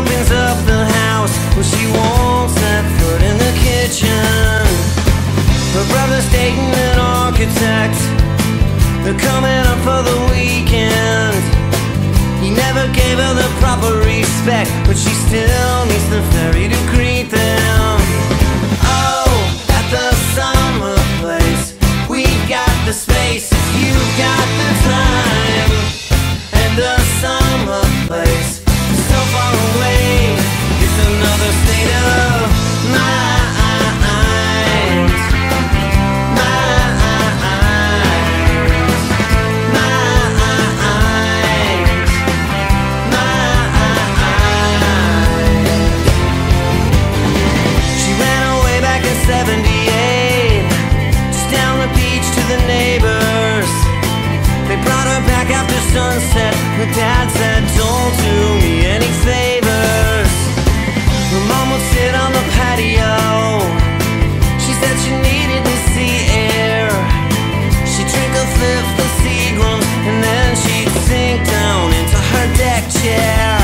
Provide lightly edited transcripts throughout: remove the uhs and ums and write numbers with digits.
opens up the house, well, she won't set foot in the kitchen. Her brother's dating an architect, they're coming up for the weekend. He never gave her the proper respect, but she still needs the ferry to greet them. Oh, at the summer place, we've got the space if you've got the time. And the summer place is so far away, it's another state of mind. Sunset, her dad said, don't do me any favors. Her mom would sit on the patio, she said she needed the sea air. She'd drink a fifth of Seagrams, and then she'd sink down into her deck chair.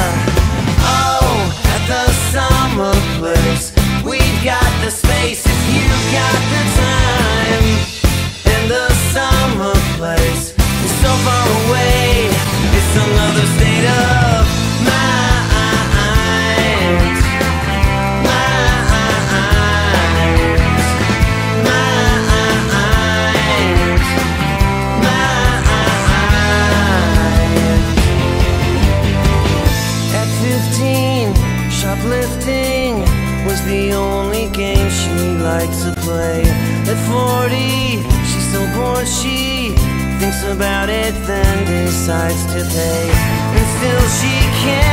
Oh, at the summer place, we've got the space if you've got the time. And the summer place is so far away, it's another state of mind. At 15, shoplifting was the only game she liked to play. At 40, she's so bored she thinks about it, then decides to pay. And still she can't